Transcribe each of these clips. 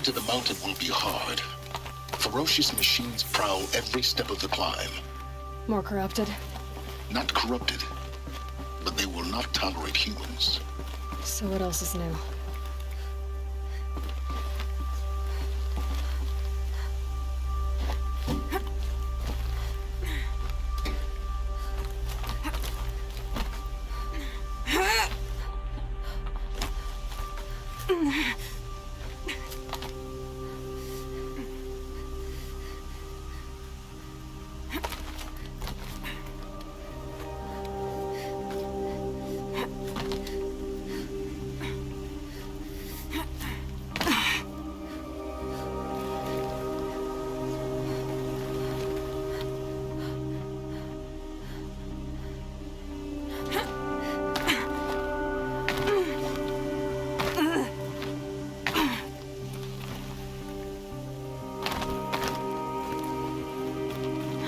to the mountain will be hard. Ferocious machines prowl every step of the climb. More corrupted? Not corrupted, but they will not tolerate humans. So what else is new?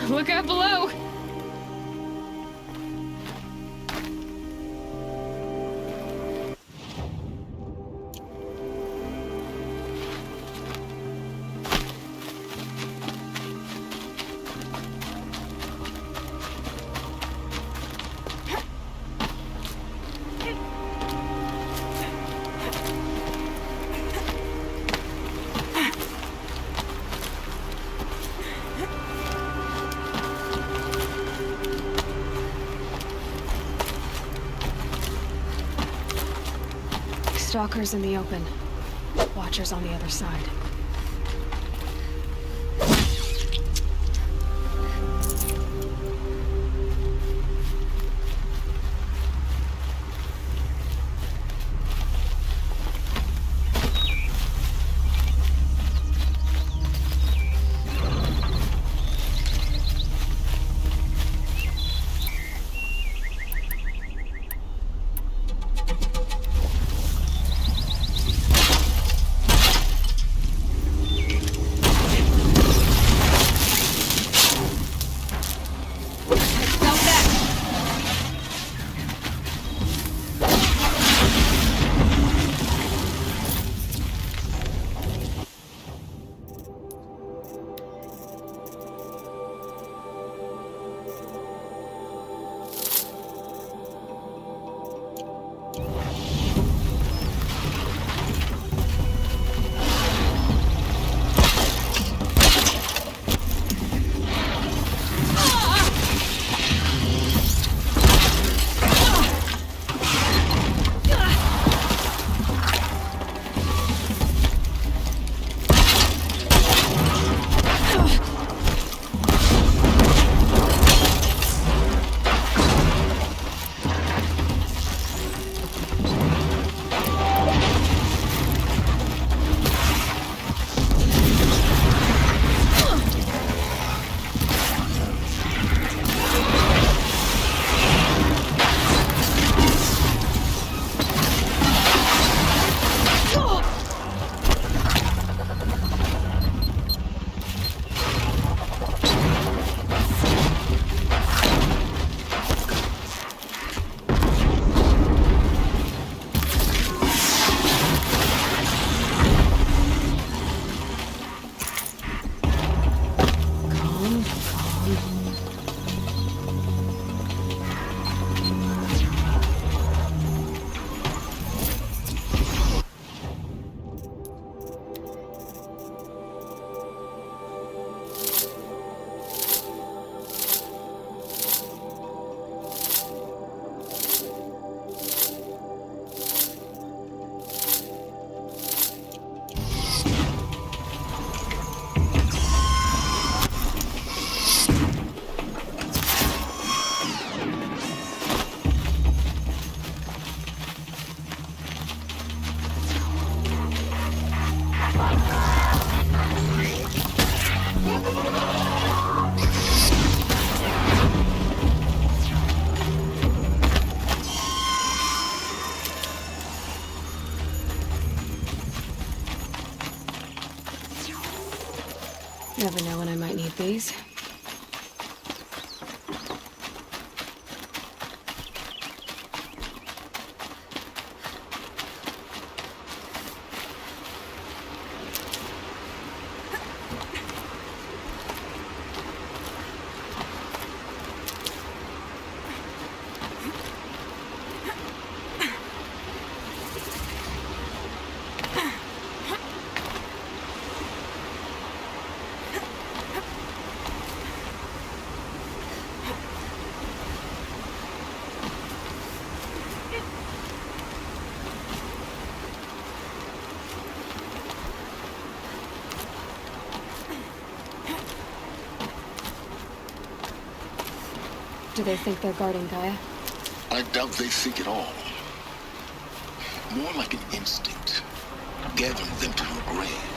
Look out below! Stalkers in the open. Watchers on the other side. Never know when I might need these. Do they think they're guarding Gaia? I doubt they think at all. More like an instinct, gathering them to her grave.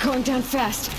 Going down fast.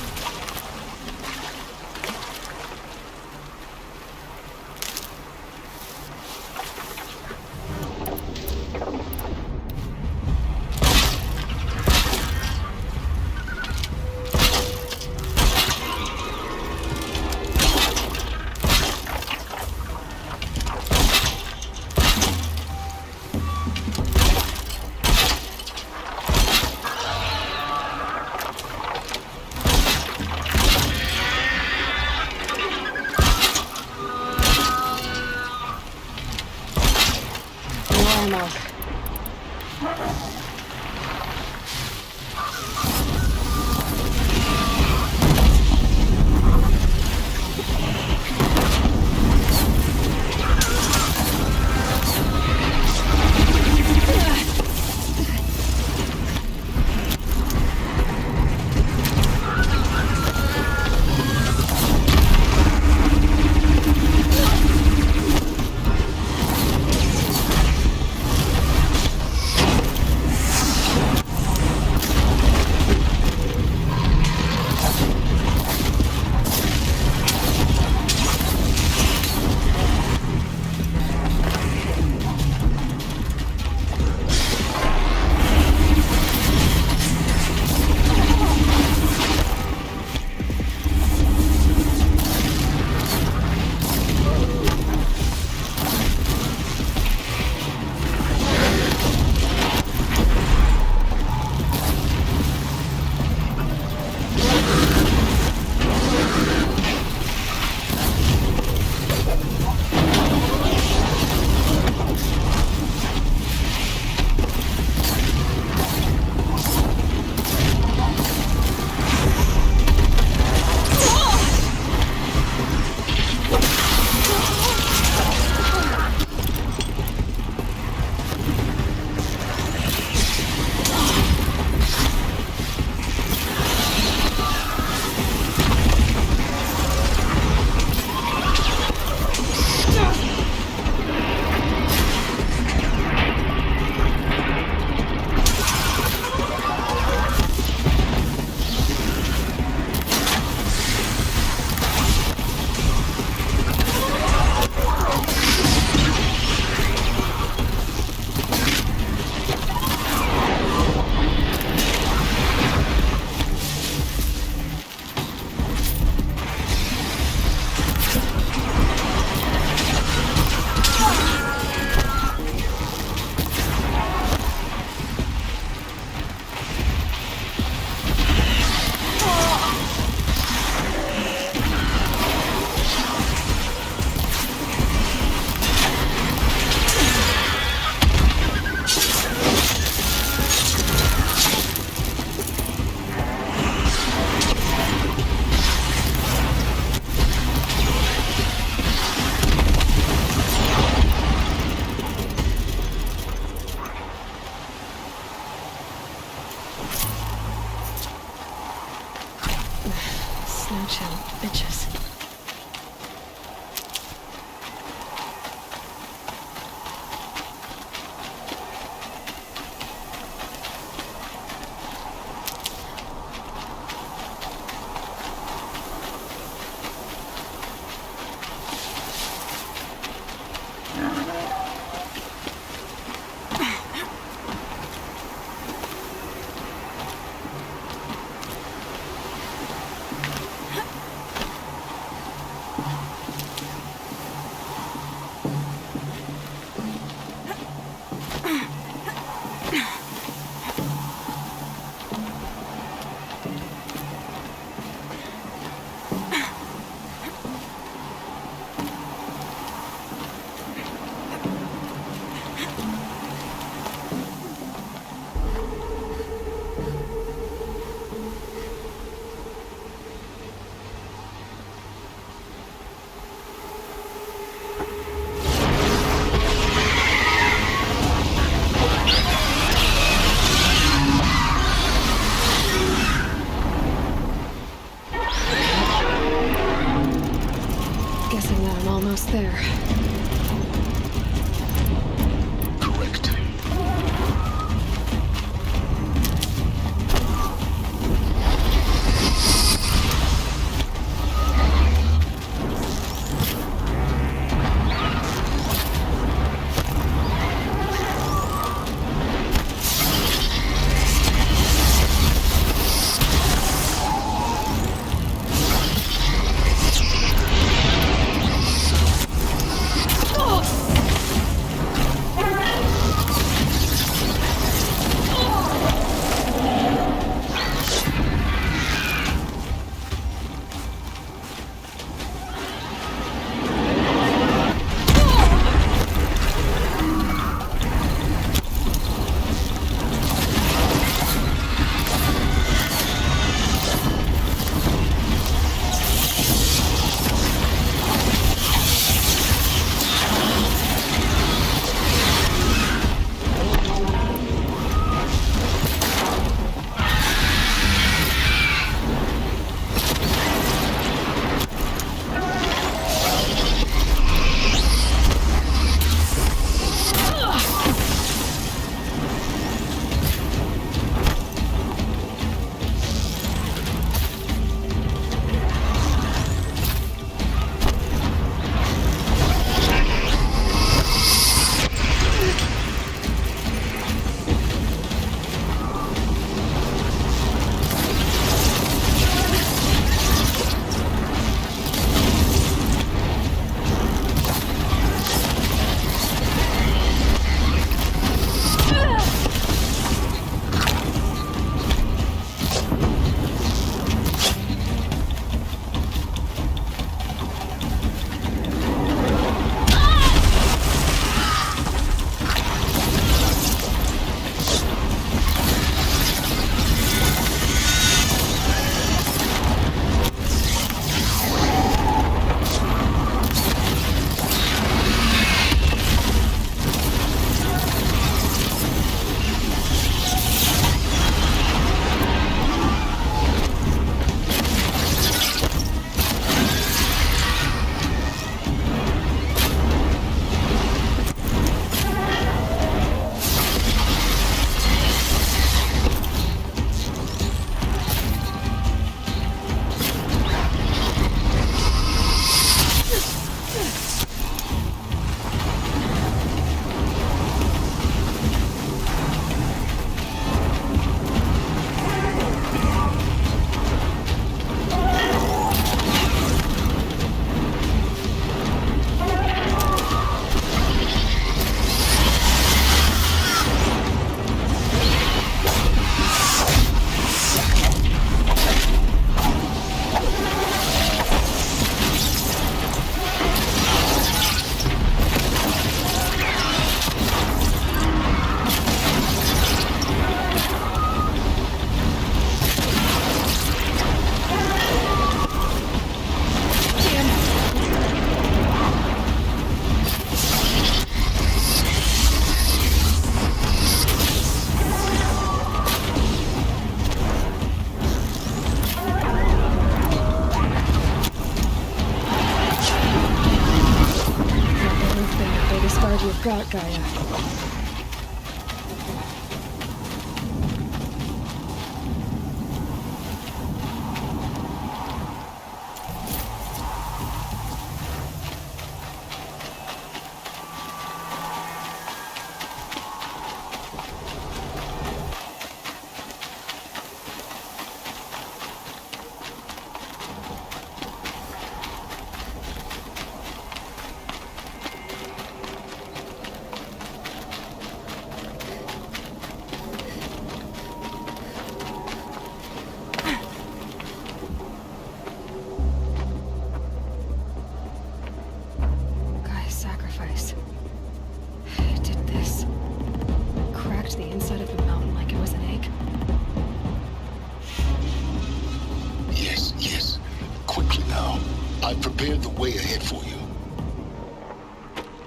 You've got Gaia.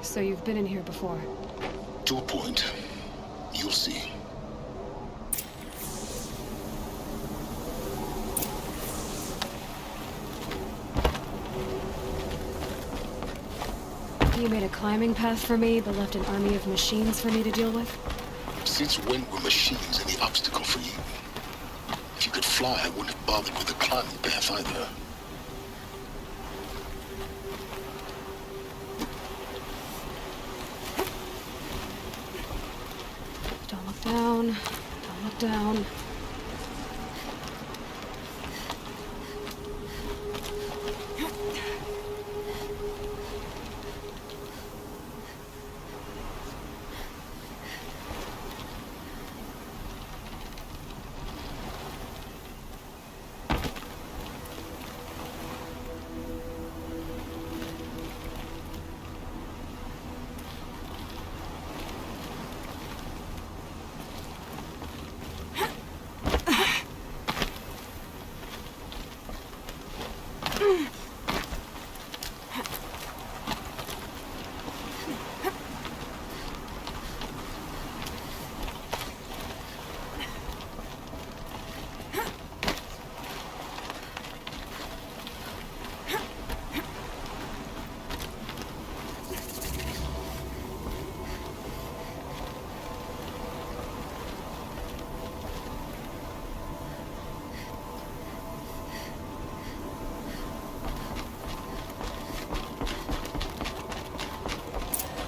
So you've been in here before? To a point. You'll see. You made a climbing path for me, but left an army of machines for me to deal with? Since when were machines any obstacle for you? If you could fly, I wouldn't have bothered with a climbing path either. Don't look down. Don't look down.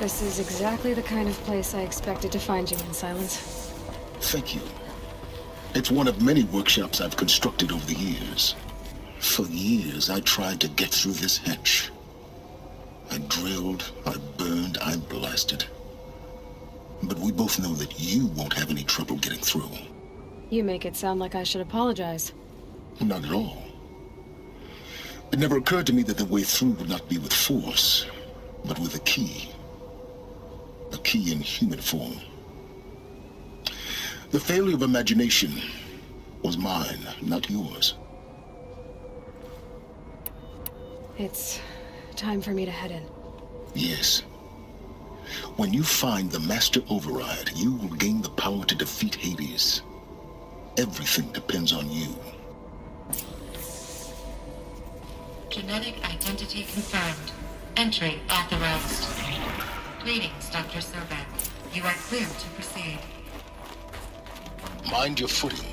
This is exactly the kind of place I expected to find you in, Silence. Thank you. It's one of many workshops I've constructed over the years. For years, I tried to get through this hatch. I drilled, I burned, I blasted. But we both know that you won't have any trouble getting through. You make it sound like I should apologize. Not at all. It never occurred to me that the way through would not be with force, but with a key. A key in human form. The failure of imagination was mine, not yours. It's time for me to head in. Yes. When you find the Master Override, you will gain the power to defeat Hades. Everything depends on you. Genetic identity confirmed. Entry authorized. Greetings, Dr. Sobbeck. You are clear to proceed. Mind your footing.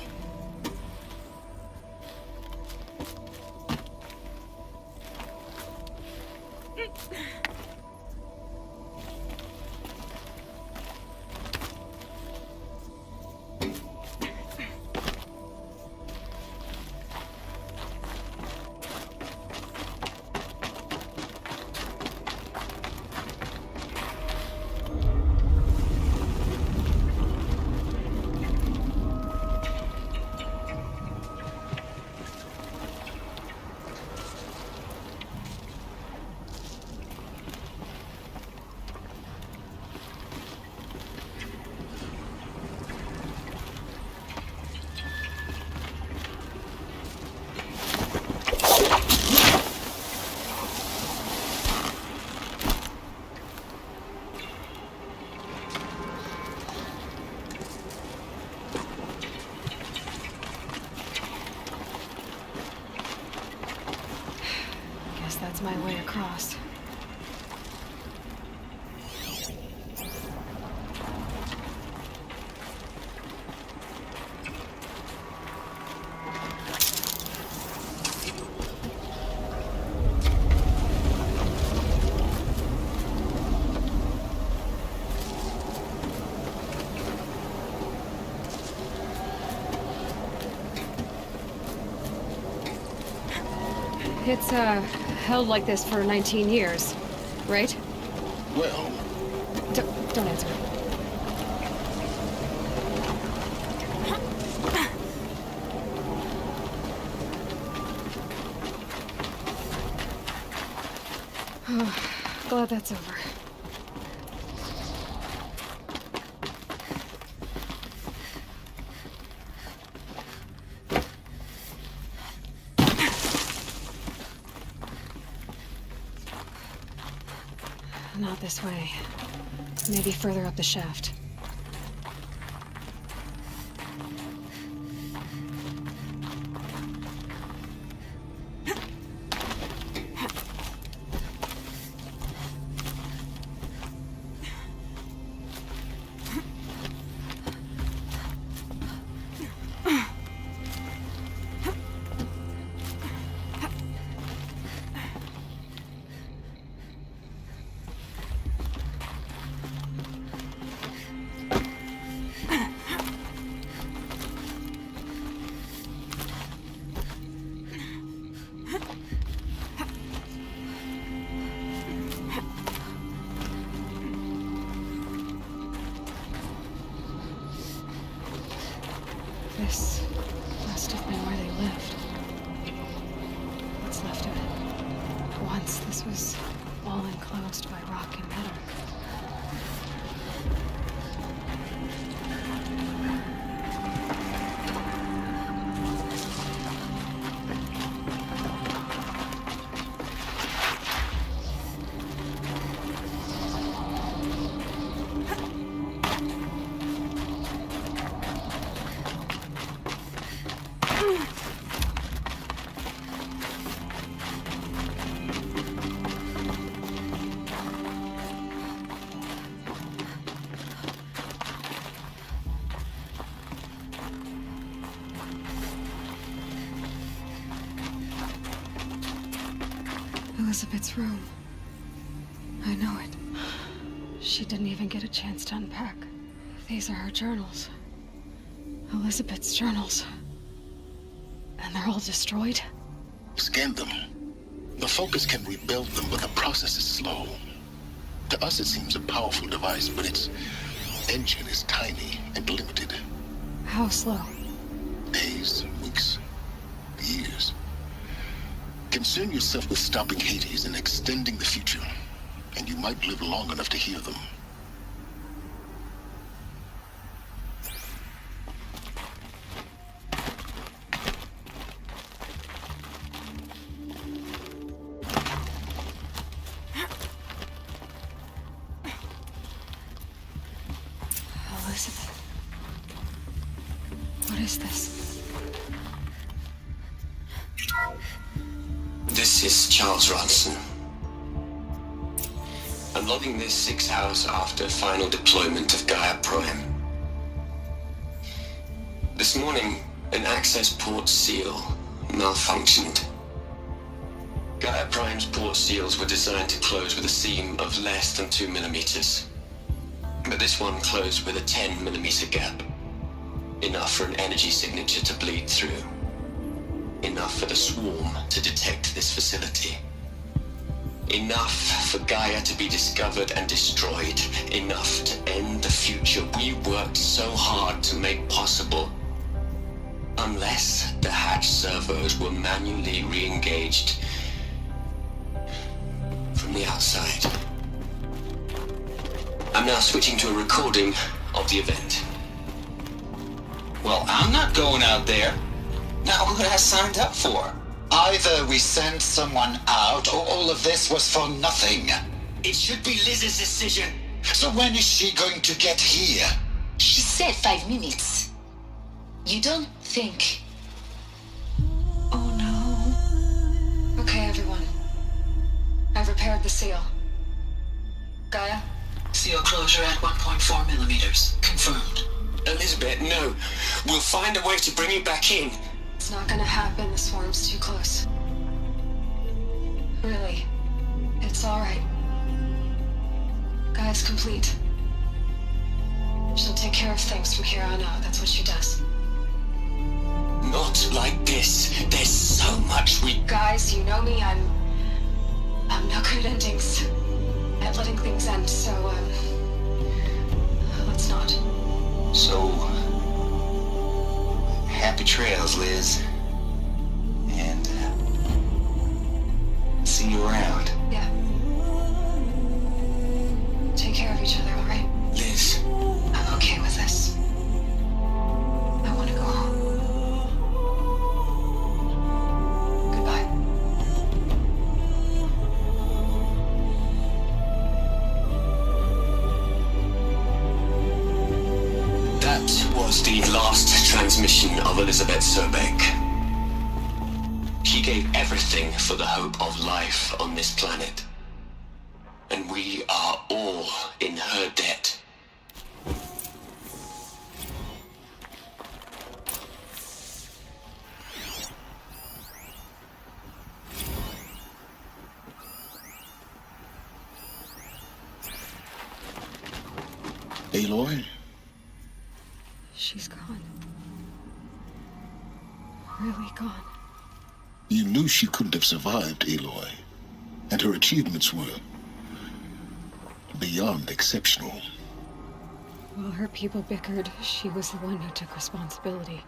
That's my way across. It's, held like this for 19 years, right? Well, Don't answer. Glad that's over. Not this way. Maybe further up the shaft. This must have been where they lived. What's left of it. Once this was all enclosed by rock and metal. Elizabeth's room. I know it. She didn't even get a chance to unpack. These are her journals. Elizabeth's journals. And they're all destroyed? scan them. The Focus can rebuild them, but the process is slow. To us, it seems a powerful device, but its engine is tiny and limited. How slow? Days, weeks, years. Concern yourself with stopping Hades and extending the future, and you might live long enough to hear them. Elizabeth. What is this? This is Charles Ronson. I'm logging this 6 hours after final deployment of Gaia Prime. This morning, an access port seal malfunctioned. Gaia Prime's port seals were designed to close with a seam of less than 2 millimeters. But this one closed with a 10 millimeter gap. Enough for an energy signature to bleed through. Enough for the swarm to detect this facility. Enough for Gaia to be discovered and destroyed. Enough to end the future we worked so hard to make possible. Unless the hatch servos were manually re-engaged from the outside. I'm now switching to a recording of the event. Well, I'm not going out there. Not what I signed up for. Either we send someone out, or all of this was for nothing. It should be Liz's decision. So when is she going to get here? She said 5 minutes. You don't think... Oh no. Okay, everyone. I've repaired the seal. Gaia? Seal closure at 1.4 millimeters. Confirmed. Elizabeth, no. We'll find a way to bring you back in. It's not gonna happen, the swarm's too close. Really. It's alright. Gaia's complete. She'll take care of things from here on out, that's what she does. Not like this. There's so much we... Guys, you know me, I'm no good at endings. At letting things end, so, let's not. So, happy trails, Liz. And, see you around. Yeah. Take care of each other, alright? Liz, I'm okay with this. I want to go home. Goodbye. that was the last transmission of Elizabeth Sobbeck. She gave everything for the hope of life on this planet. And we are all in her debt. Aloy? She's gone. Really gone. You knew she couldn't have survived, Aloy. And her achievements were beyond exceptional. While her people bickered, she was the one who took responsibility.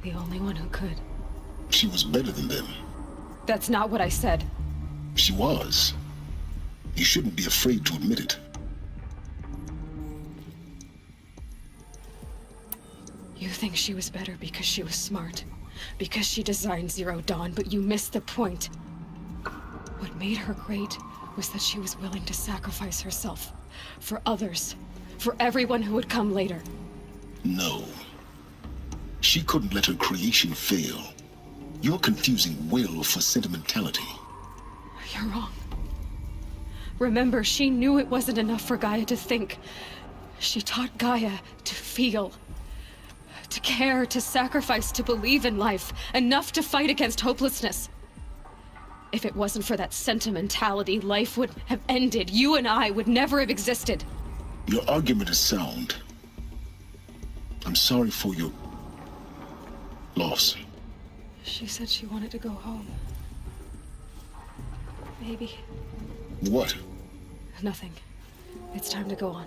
The only one who could. She was better than them. That's not what I said. She was. You shouldn't be afraid to admit it. You think she was better because she was smart, because she designed Zero Dawn, but you missed the point. What made her great was that she was willing to sacrifice herself for others, for everyone who would come later. No. She couldn't let her creation fail. You're confusing will for sentimentality. You're wrong. Remember, she knew it wasn't enough for Gaia to think. She taught Gaia to feel. To care, to sacrifice, to believe in life, enough to fight against hopelessness. If it wasn't for that sentimentality, life would have ended. You and I would never have existed. Your argument is sound. I'm sorry for your loss. She said she wanted to go home. Maybe. What? Nothing. It's time to go on.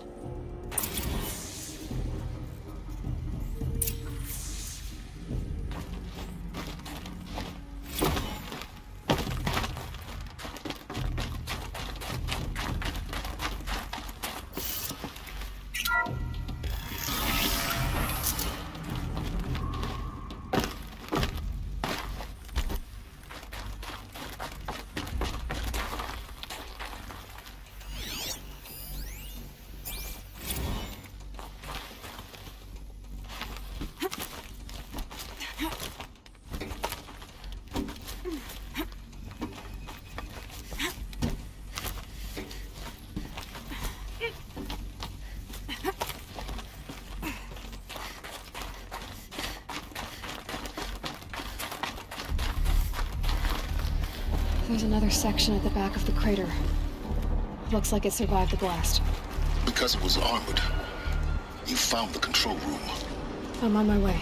There's another section at the back of the crater. Looks like it survived the blast. Because it was armored. You found the control room. I'm on my way.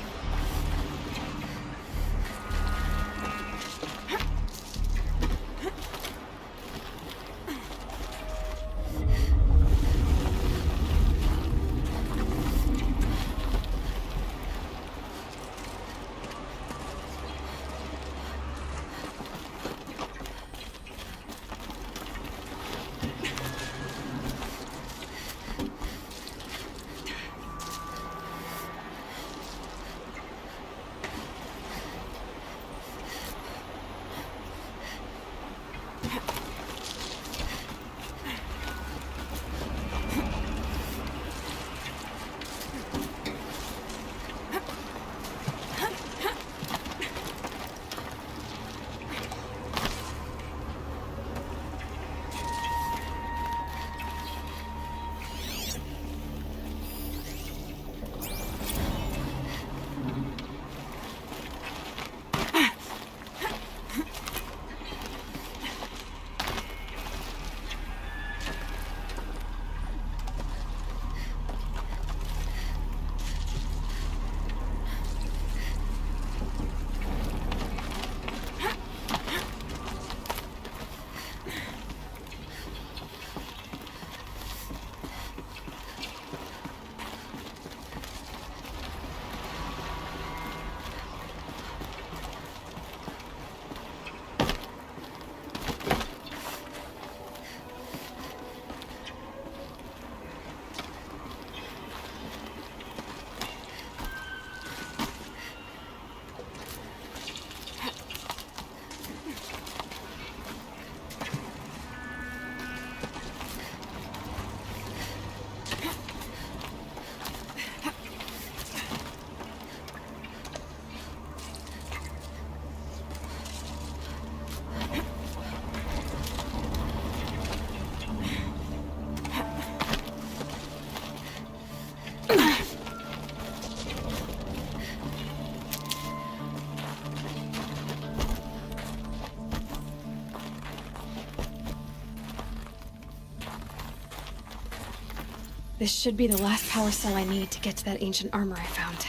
This should be the last power cell I need to get to that ancient armor I found.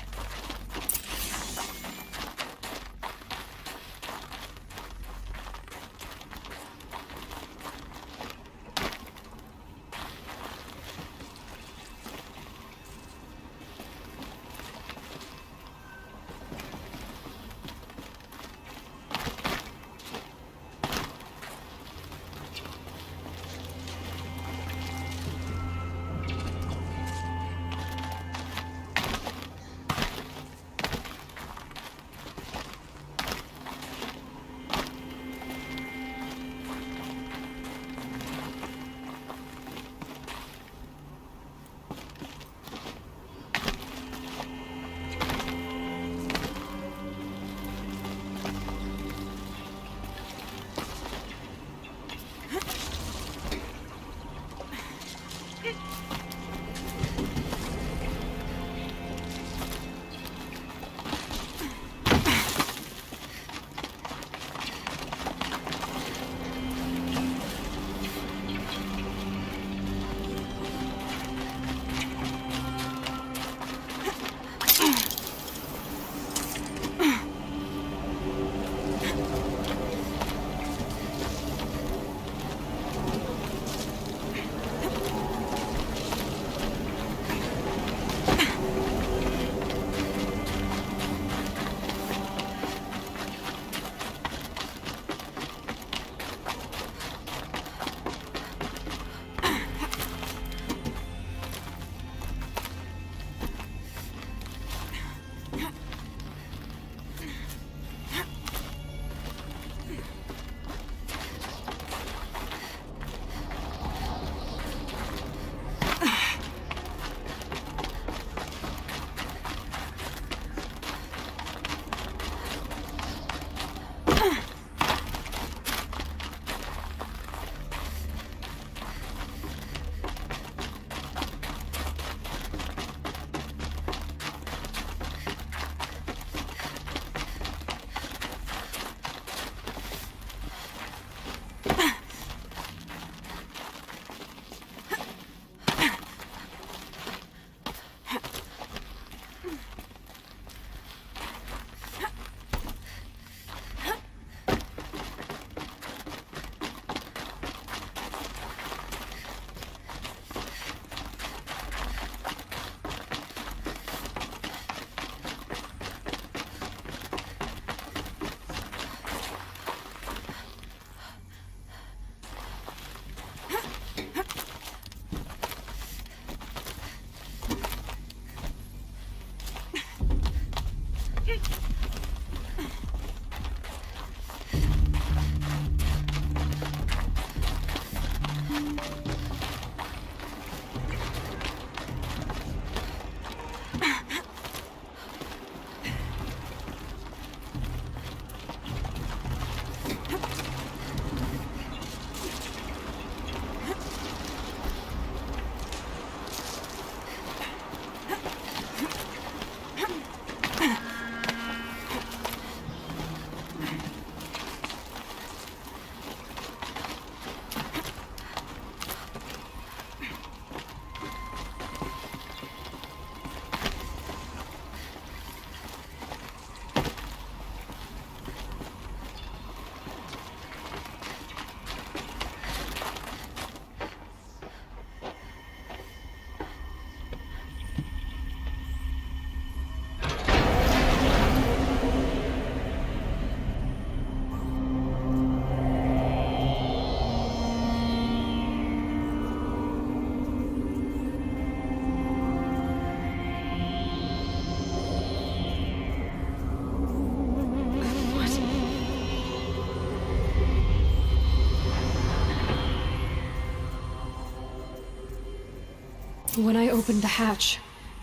When I opened the hatch,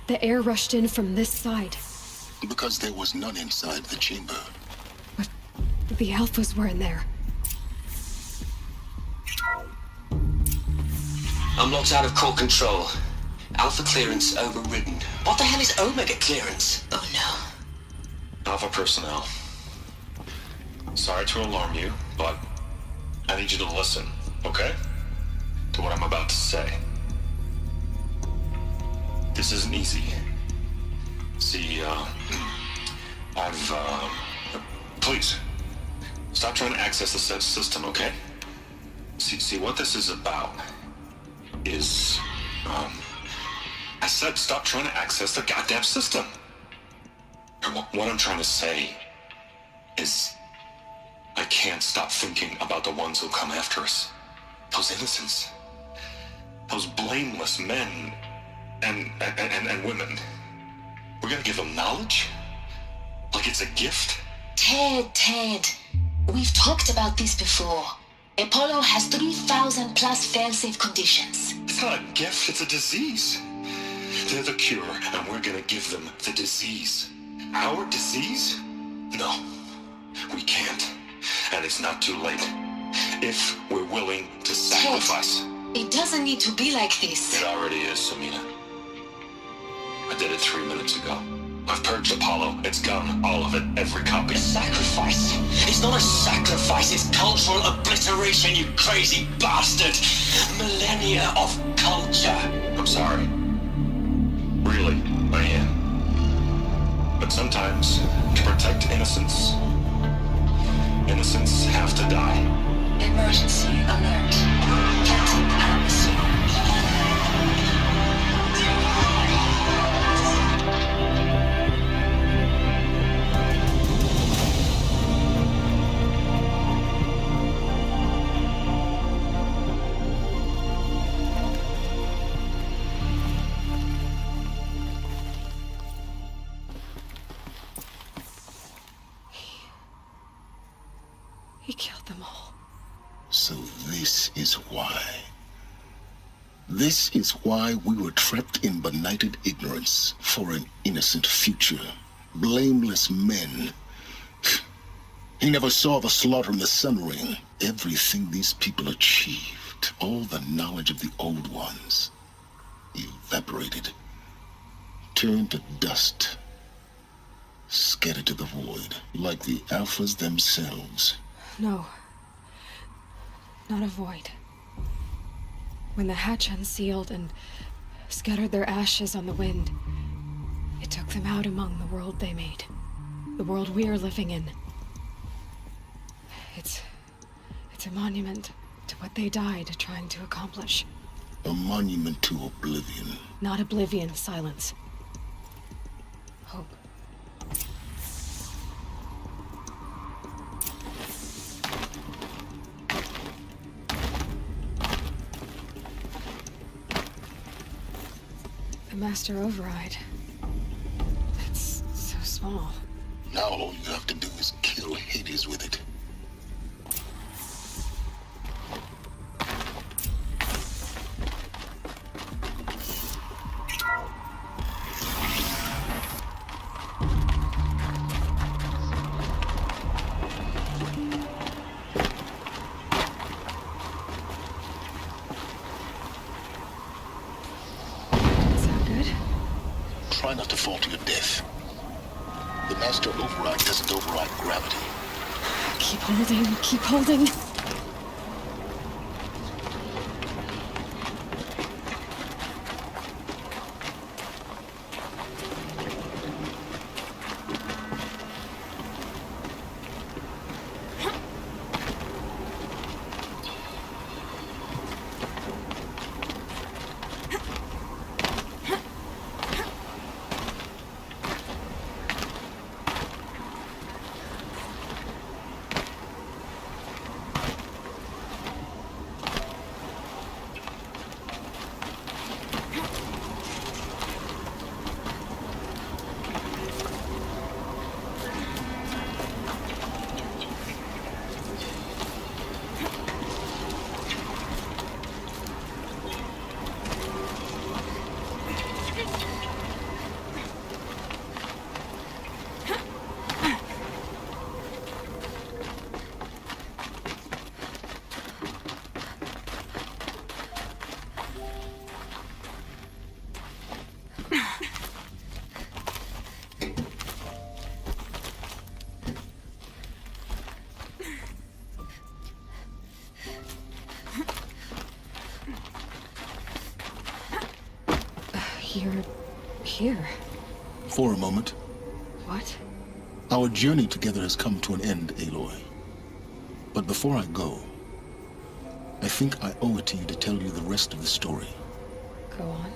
the air rushed in from this side. Because there was none inside the chamber. But the Alphas were in there. I'm locked out of core control. Alpha clearance overridden. What the hell is Omega clearance? Oh no. Alpha personnel. Sorry to alarm you, but I need you to listen, okay? To what I'm about to say. this isn't easy. See, please, stop trying to access the system, okay? See, what this is about is, I said stop trying to access the goddamn system. And what I'm trying to say is, I can't stop thinking about the ones who come after us. Those innocents. Those blameless men and women. We're gonna give them knowledge? Like it's a gift? Ted. We've talked about this before. Apollo has 3,000 plus fail-safe conditions. It's not a gift, it's a disease. They're the cure, and we're gonna give them the disease. Our disease? No, we can't. And it's not too late. If we're willing to sacrifice. Ted, it doesn't need to be like this. It already is, Samina. I did it 3 minutes ago. I've purged Apollo. It's gone. All of it. Every copy. A sacrifice? It's not a sacrifice, it's cultural obliteration, you crazy bastard! Millennia of culture! I'm sorry. Really, I am. But sometimes, to protect innocence, innocents have to die. Emergency alert. Captain Mesin. He killed them all. So this is why. This is why we were trapped in benighted ignorance for an innocent future. Blameless men. He never saw the slaughter in the Sun Ring. Everything these people achieved, all the knowledge of the old ones, evaporated, turned to dust, scattered to the void, like the Alphas themselves. No. Not a void. When the hatch unsealed and scattered their ashes on the wind, it took them out among the world they made. The world we're living in. It's a monument to what they died trying to accomplish. A monument to oblivion. Not oblivion, silence. Hope. The Master Override. It's so small. Now all you have to do is kill Hades with it. Try not to fall to your death. The Master Override doesn't override gravity. Keep holding, keep holding. You're Here? For a moment. What? Our journey together has come to an end, Aloy. But before I go, I think I owe it to you to tell you the rest of the story. Go on.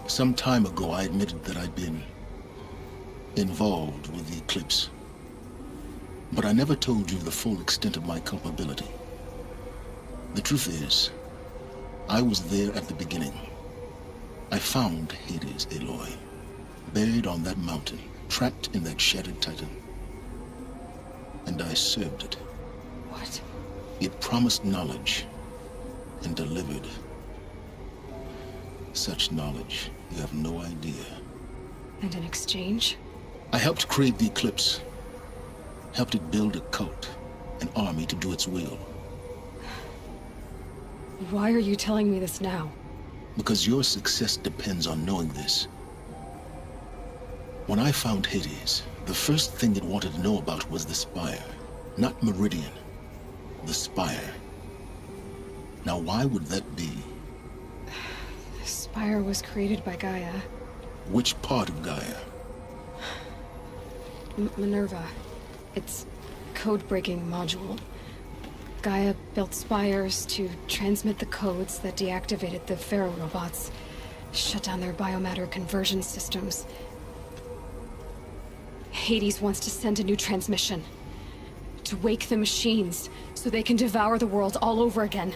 Some time ago, I admitted that I'd been involved with the eclipse. But I never told you the full extent of my culpability. The truth is, I was there at the beginning. I found Hades, Aloy, buried on that mountain, trapped in that shattered titan. And I served it. What? It promised knowledge and delivered such knowledge you have no idea. And in exchange? I helped create the eclipse, helped it build a cult, an army to do its will. Why are you telling me this now? Because your success depends on knowing this. When I found Hades, the first thing it wanted to know about was the Spire. Not Meridian. The Spire. Now why would that be? The Spire was created by Gaia. Which part of Gaia? Minerva. It's code-breaking module. Gaia built spires to transmit the codes that deactivated the Faro robots, shut down their biomatter conversion systems. Hades wants to send a new transmission. To wake the machines, so they can devour the world all over again.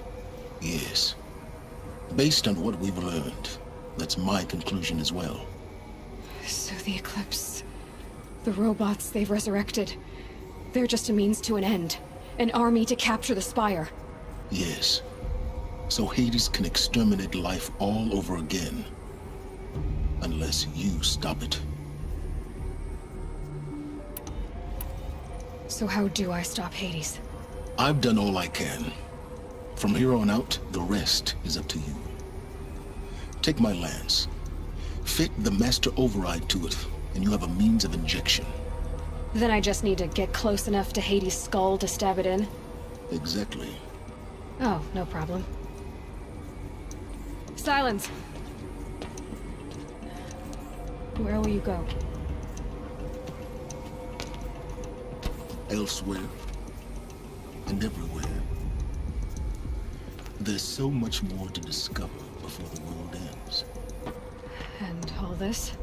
Yes. Based on what we've learned, that's my conclusion as well. So the Eclipse, the robots they've resurrected, they're just a means to an end. An army to capture the Spire. Yes. So Hades can exterminate life all over again. Unless you stop it. So how do I stop Hades? I've done all I can. From here on out, the rest is up to you. Take my lance. Fit the master override to it, and you have a means of injection. Then I just need to get close enough to Hades' skull to stab it in? Exactly. Oh, no problem. Silence! Where will you go? Elsewhere. And everywhere. There's so much more to discover before the world ends. And all this?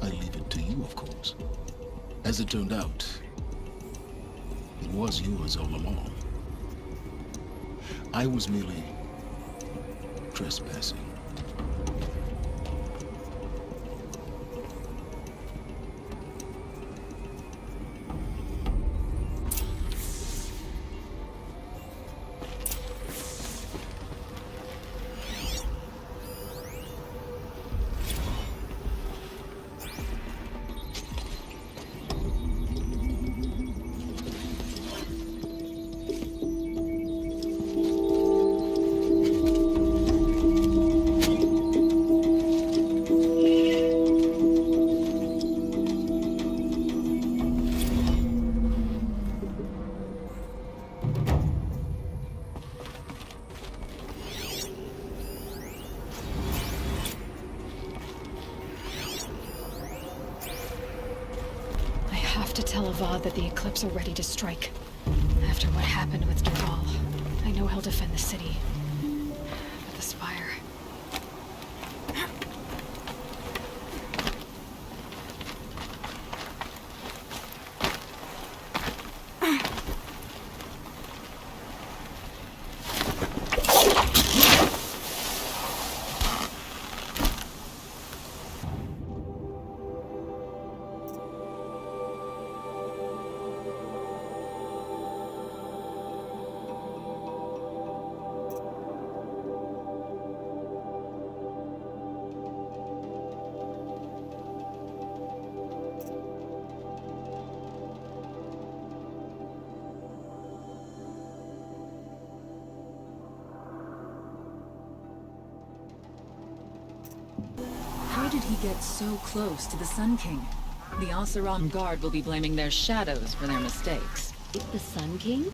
I leave it to you, of course. As it turned out, it was yours all along. I was merely trespassing. That the Eclipse are ready to strike. After what happened with Duval, I know he'll defend the city. But the Spire... How did he get so close to the Sun King? The Oseram Guard will be blaming their shadows for their mistakes. The Sun King?